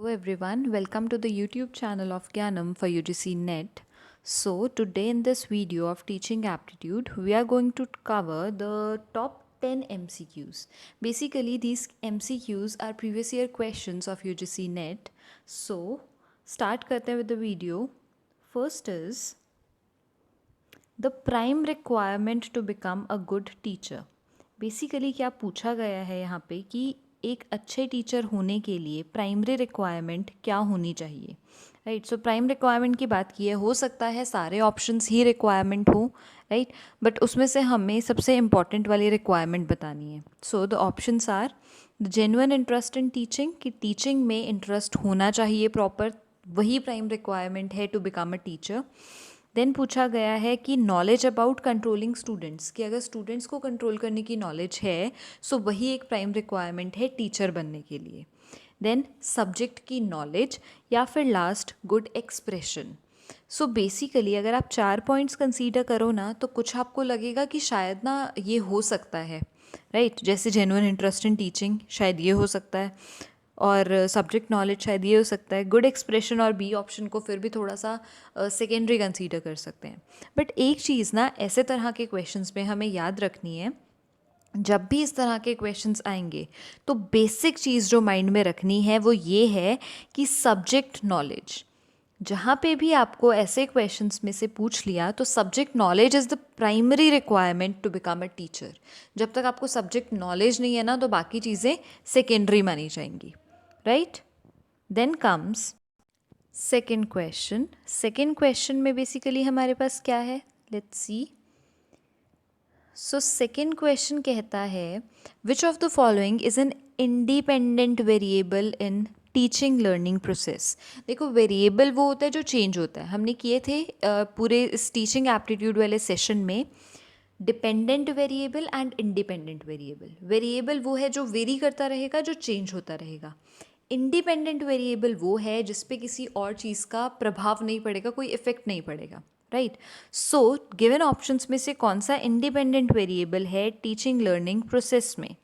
Hello everyone, welcome to the YouTube channel of Gyanam for UGC NET. So today in this video of teaching aptitude, we are going to cover the top 10 MCQs. Basically these MCQs are previous year questions of UGC NET. So start करते हैं with the video. First is the prime requirement to become a good teacher. Basically क्या पूछा गया है यहाँ पे कि एक अच्छे टीचर होने के लिए प्राइमरी रिक्वायरमेंट क्या होनी चाहिए, राइट. सो प्राइम रिक्वायरमेंट की बात की है, हो सकता है सारे ऑप्शंस ही रिक्वायरमेंट हो, राइट, बट उसमें से हमें सबसे इम्पॉर्टेंट वाली रिक्वायरमेंट बतानी है. So the options are the genuine interest in teaching, कि टीचिंग में इंटरेस्ट होना चाहिए प्रॉपर, वही प्राइम रिक्वायरमेंट है to become a teacher. Then पूछा गया है कि नॉलेज अबाउट कंट्रोलिंग स्टूडेंट्स, कि अगर स्टूडेंट्स को कंट्रोल करने की नॉलेज है सो वही एक प्राइम रिक्वायरमेंट है टीचर बनने के लिए. देन सब्जेक्ट की नॉलेज, या फिर last good expression. So basically अगर आप 4 पॉइंट्स कंसीडर करो ना तो कुछ आपको लगेगा कि शायद ना ये हो सकता है, राइट. जैसे जेन्युइन इंटरेस्ट इन टीचिंग शायद ये हो सकता है, और सब्जेक्ट नॉलेज शायद ये हो सकता है. गुड एक्सप्रेशन और बी ऑप्शन को फिर भी थोड़ा सा सेकेंडरी कंसीडर कर सकते हैं. बट एक चीज़ ना ऐसे तरह के क्वेश्चंस में हमें याद रखनी है, जब भी इस तरह के क्वेश्चंस आएंगे तो बेसिक चीज़ जो माइंड में रखनी है वो ये है कि सब्जेक्ट नॉलेज. जहाँ पे भी आपको ऐसे क्वेश्चंस में से पूछ लिया तो subject knowledge is the primary requirement to become a teacher. जब तक आपको सब्जेक्ट नॉलेज नहीं है ना तो बाकी चीज़ें सेकेंडरी मानी जाएंगी, right. Then comes second question. Second question में बेसिकली हमारे पास क्या है, let's see. So second question कहता है which of the following is an independent variable in teaching learning process. देखो वेरिएबल वो होता है जो चेंज होता है. हमने किए थे पूरे इस टीचिंग एप्टीट्यूड वाले सेशन में dependent variable and independent variable. Variable वो है जो वेरी करता रहेगा, जो चेंज होता रहेगा. इंडिपेंडेंट वेरिएबल वो है जिस पे किसी और चीज़ का प्रभाव नहीं पड़ेगा, कोई इफेक्ट नहीं पड़ेगा, राइट. सो गिवन ऑप्शंस में से कौन सा इंडिपेंडेंट वेरिएबल है टीचिंग लर्निंग प्रोसेस में.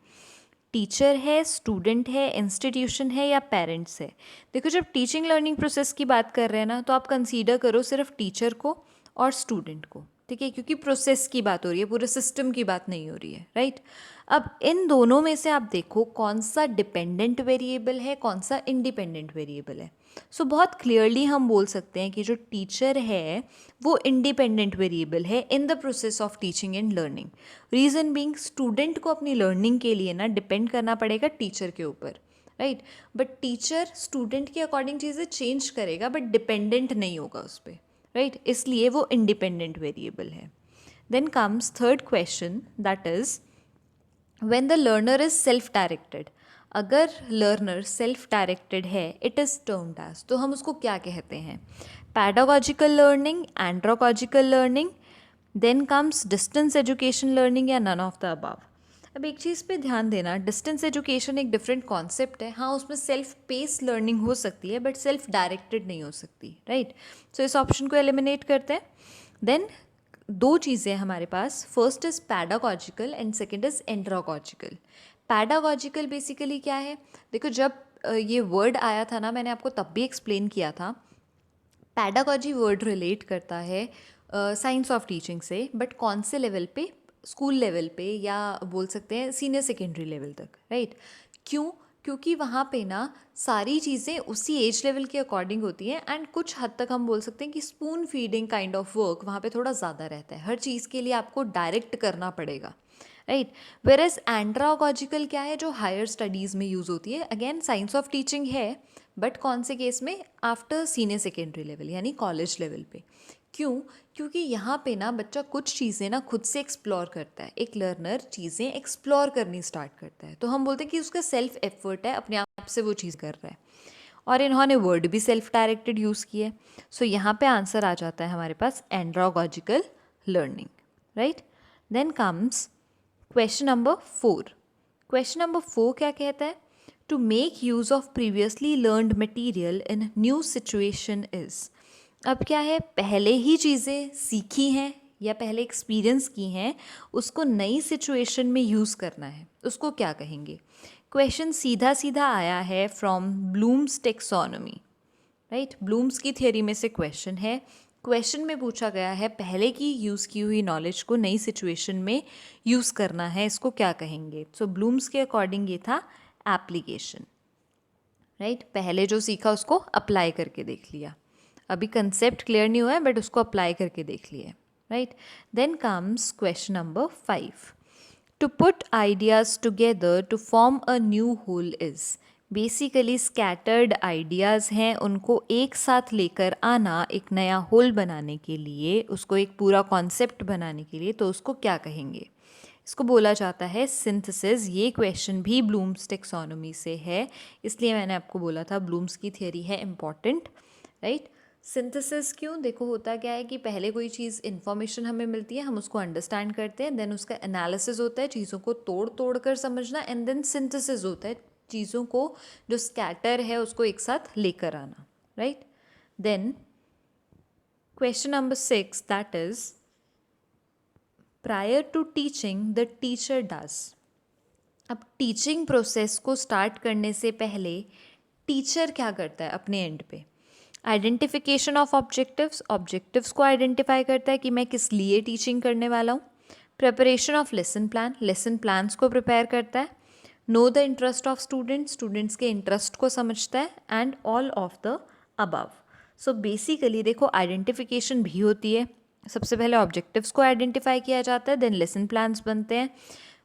टीचर है, स्टूडेंट है, इंस्टीट्यूशन है, या पेरेंट्स है. देखो जब टीचिंग लर्निंग प्रोसेस की बात कर रहे हैं ना तो आप कंसीडर करो सिर्फ टीचर को और स्टूडेंट को, ठीक है, क्योंकि प्रोसेस की बात हो रही है, पूरे सिस्टम की बात नहीं हो रही है, राइट. अब इन दोनों में से आप देखो कौन सा डिपेंडेंट वेरिएबल है, कौन सा इंडिपेंडेंट वेरिएबल है. सो बहुत क्लियरली हम बोल सकते हैं कि जो टीचर है वो इंडिपेंडेंट वेरिएबल है in the process of teaching and learning. Reason being student को अपनी लर्निंग के लिए ना डिपेंड करना पड़ेगा टीचर के ऊपर, राइट. बट टीचर स्टूडेंट के अकॉर्डिंग चीज़ें चेंज करेगा बट डिपेंडेंट नहीं होगा उस पर, राइट. इसलिए वो इंडिपेंडेंट वेरिएबल है. Then comes third question, that is when the learner is self directed. अगर लर्नर सेल्फ डायरेक्टेड है इट इज़ टर्म्ड एज, तो हम उसको क्या कहते हैं. Pedagogical learning, andragogical learning, then comes distance education learning, या नन ऑफ द अबव. अब एक चीज़ पे ध्यान देना, डिस्टेंस एजुकेशन एक डिफरेंट कॉन्सेप्ट है. हाँ उसमें सेल्फ पेस लर्निंग हो सकती है बट सेल्फ डायरेक्टेड नहीं हो सकती, राइट. सो इस ऑप्शन को एलिमिनेट करते हैं. देन दो चीज़ें हमारे पास, first is pedagogical and second is andragogical. Pedagogical basically क्या है, देखो जब ये वर्ड आया था ना मैंने आपको तब भी एक्सप्लेन किया था. पैडागॉजी वर्ड रिलेट करता है साइंस ऑफ टीचिंग से, बट कौन से लेवल पे, स्कूल लेवल पे या बोल सकते हैं सीनियर सेकेंडरी लेवल तक, राइट. क्यों, क्योंकि वहाँ पे ना सारी चीज़ें उसी एज लेवल के अकॉर्डिंग होती हैं एंड कुछ हद तक हम बोल सकते हैं कि spoon feeding kind of work वहाँ पे थोड़ा ज़्यादा रहता है. हर चीज़ के लिए आपको डायरेक्ट करना पड़ेगा, राइट. वेर एज एंड्रागॉजिकल क्या है, जो हायर स्टडीज़ में यूज़ होती है, अगेन साइंस ऑफ टीचिंग है बट कौन से केस में, आफ्टर सीनियर सेकेंडरी लेवल यानी कॉलेज लेवल पे. क्यों, क्योंकि यहाँ पे ना बच्चा कुछ चीज़ें ना खुद से एक्सप्लोर करता है. एक लर्नर चीज़ें एक्सप्लोर करनी स्टार्ट करता है तो हम बोलते हैं कि उसका सेल्फ एफर्ट है, अपने आप से वो चीज़ कर रहा है. और इन्होंने वर्ड भी सेल्फ डायरेक्टेड यूज़ किए. सो यहाँ पे आंसर आ जाता है हमारे पास andragogical learning, right. Then comes question number 4. Question number 4 क्या कहता है, to make use of previously learned material in new situation is. अब क्या है, पहले ही चीज़ें सीखी हैं या पहले एक्सपीरियंस की हैं, उसको नई सिचुएशन में यूज़ करना है, उसको क्या कहेंगे. क्वेश्चन सीधा सीधा आया है from Bloom's taxonomy, right. Bloom's की थियोरी में से क्वेश्चन है। क्वेश्चन में पूछा गया है पहले की यूज़ की हुई नॉलेज को नई सिचुएशन में यूज़ करना है, इसको क्या कहेंगे। सो ब्लूम्स के अकॉर्डिंग ये था एप्लीकेशन, राइट। पहले जो सीखा उसको अप्लाई करके देख लिया, अभी कंसेप्ट क्लियर नहीं हुआ है बट उसको अप्लाई करके देख लिया, right. Then comes question number 5, to put ideas together to form a new whole is. Basically scattered ideas हैं, उनको एक साथ लेकर आना एक नया होल बनाने के लिए, उसको एक पूरा कॉन्सेप्ट बनाने के लिए, तो उसको क्या कहेंगे। इसको बोला जाता है सिंथेसिस। ये क्वेश्चन भी ब्लूम्स टेक्सोनोमी से है, इसलिए मैंने आपको बोला था ब्लूम्स की थियरी है इम्पॉर्टेंट, राइट। सिंथेसिस क्यों, देखो होता क्या है कि पहले कोई चीज़ इन्फॉर्मेशन हमें मिलती है, हम उसको अंडरस्टैंड करते हैं, देन उसका एनालिसिस होता है, चीज़ों को तोड़ तोड़ कर समझना, एंड देन सिंथेसिस होता है, चीज़ों को जो स्कैटर है उसको एक साथ लेकर आना, right. Then question number 6, that is prior to teaching the teacher does. अब टीचिंग प्रोसेस को स्टार्ट करने से पहले टीचर क्या करता है अपने एंड पे, आइडेंटिफिकेशन ऑफ ऑब्जेक्टिव्स, ऑब्जेक्टिव्स को आइडेंटिफाई करता है कि मैं किस लिए टीचिंग करने वाला हूँ। Preparation of lesson plan, lesson plans को प्रिपेयर करता है। Know the interest of students, students के इंटरेस्ट को समझता है, and all of the above. So basically देखो आइडेंटिफिकेशन भी होती है, सबसे पहले ऑब्जेक्टिव्स को आइडेंटिफाई किया जाता है, देन लेसन प्लान्स बनते हैं,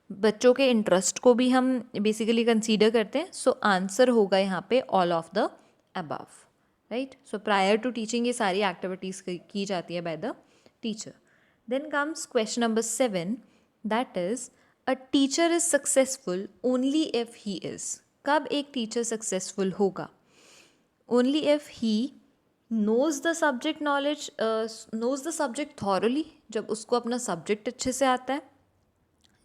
बच्चों के इंटरेस्ट को भी हम बेसिकली कंसीडर करते हैं। सो आंसर होगा यहाँ पे all of the above, right. So prior to teaching ये सारी एक्टिविटीज़ की जाती है by the teacher. Then comes question number 7, that is a teacher is successful only if he is. कब एक टीचर सक्सेसफुल होगा, only if he knows the subject knowledge, knows the subject thoroughly, जब उसको अपना subject अच्छे से आता है,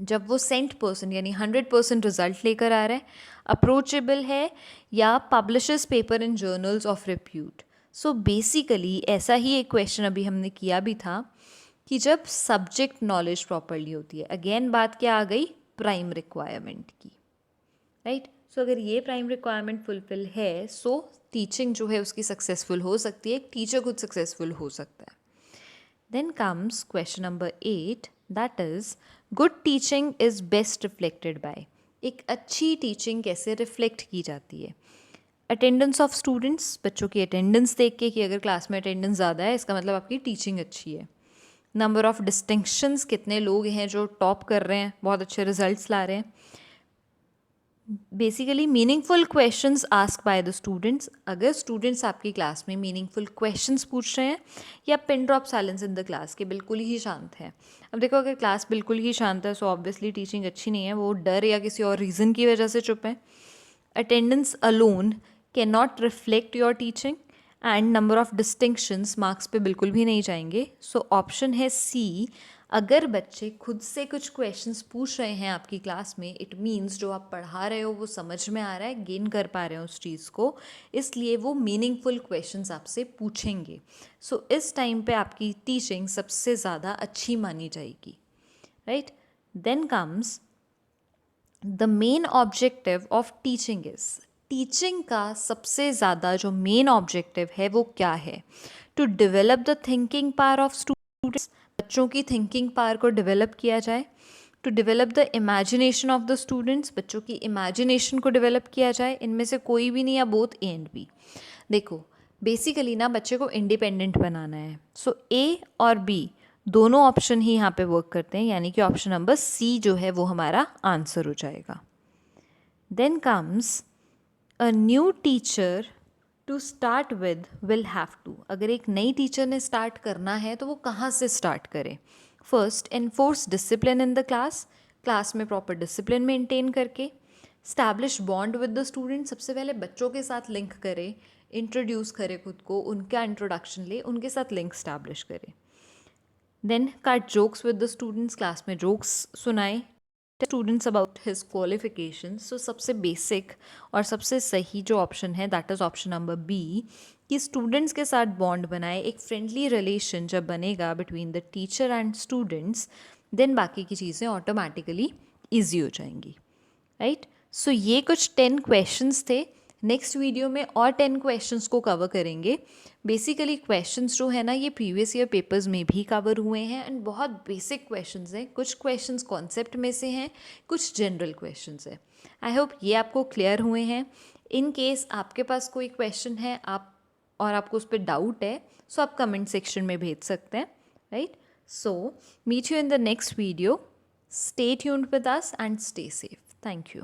जब वो 100% यानी 100% रिजल्ट लेकर आ रहा है, अप्रोचेबल है, या publishes paper in journals of repute. So basically ऐसा ही एक क्वेश्चन अभी हमने किया भी था कि जब सब्जेक्ट नॉलेज प्रॉपरली होती है, अगेन बात क्या आ गई, प्राइम रिक्वायरमेंट की, राइट। सो अगर ये प्राइम रिक्वायरमेंट फुलफिल है, सो टीचिंग जो है उसकी सक्सेसफुल हो सकती है, एक टीचर खुद सक्सेसफुल हो सकता है। Then comes question number 8, that is good teaching is best reflected by. एक अच्छी टीचिंग कैसे रिफ्लेक्ट की जाती है, अटेंडेंस ऑफ स्टूडेंट्स, बच्चों की अटेंडेंस देख के कि अगर क्लास में अटेंडेंस ज़्यादा है इसका मतलब आपकी टीचिंग अच्छी है। नंबर ऑफ डिस्टिंक्शंस, कितने लोग हैं जो टॉप कर रहे हैं, बहुत अच्छे रिजल्ट्स ला रहे हैं। Basically meaningful questions ask by the students, अगर स्टूडेंट्स आपकी क्लास में मीनिंगफुल क्वेश्चंस पूछ रहे हैं, या pin drop silence in the class के बिल्कुल ही शांत है। अब देखो अगर क्लास बिल्कुल ही शांत है सो ऑब्वियसली टीचिंग अच्छी नहीं है, वो डर या किसी और रीज़न की वजह से चुप है। Attendance alone can not reflect your teaching, and number of distinctions marks पे बिल्कुल भी नहीं जाएंगे। सो ऑप्शन है सी, अगर बच्चे खुद से कुछ क्वेश्चंस पूछ रहे हैं आपकी क्लास में, इट मीन्स जो आप पढ़ा रहे हो वो समझ में आ रहा है, गेन कर पा रहे हो उस चीज़ को, इसलिए वो मीनिंगफुल क्वेश्चंस आपसे पूछेंगे। सो इस टाइम पे आपकी टीचिंग सबसे ज़्यादा अच्छी मानी जाएगी, right. Then comes the main objective of teaching is, teaching का सबसे ज़्यादा जो मेन ऑब्जेक्टिव है वो क्या है, to develop the thinking power of students, बच्चों की थिंकिंग पावर को डेवलप किया जाए। To develop the imagination of the students, बच्चों की इमेजिनेशन को डेवलप किया जाए। इनमें से कोई भी नहीं, या बोथ ए एंड बी। देखो बेसिकली ना बच्चे को इंडिपेंडेंट बनाना है, सो ए और बी दोनों ऑप्शन ही यहाँ पे वर्क करते हैं, यानी कि ऑप्शन नंबर सी जो है वो हमारा आंसर हो जाएगा। Then comes a new teacher to start with will have to, अगर एक नई टीचर ने स्टार्ट करना है तो वो कहाँ से स्टार्ट करे। First, enforce discipline in the class, class में प्रॉपर डिसिप्लिन मेंटेन करके। Establish bond with the student, सबसे पहले बच्चों के साथ लिंक करे, इंट्रोड्यूस करे खुद को, उनका इंट्रोडक्शन ले, उनके साथ लिंक स्टैब्लिश करे। Then cut jokes with the students, class में जोक्स सुनाए students about his qualification. So सबसे बेसिक और सबसे सही जो ऑप्शन है that is option number B, कि स्टूडेंट्स के साथ बॉन्ड बनाए, एक फ्रेंडली रिलेशन जब बनेगा between the teacher and students, then बाकी की चीज़ें ऑटोमेटिकली ईजी हो जाएंगी, राइट। सो ये कुछ 10 क्वेश्चंस थे। नेक्स्ट वीडियो में और 10 क्वेश्चंस को कवर करेंगे। बेसिकली क्वेश्चंस जो है ना ये प्रीवियस ईयर पेपर्स में भी कवर हुए हैं एंड बहुत बेसिक क्वेश्चंस हैं। कुछ क्वेश्चंस कॉन्सेप्ट में से हैं, कुछ जनरल क्वेश्चंस हैं। आई होप ये आपको क्लियर हुए हैं। इन केस आपके पास कोई क्वेश्चन है आपको उस पर डाउट है, सो आप कमेंट सेक्शन में भेज सकते हैं, right? So meet you in the next video. Stay tuned with us and stay safe. Thank you.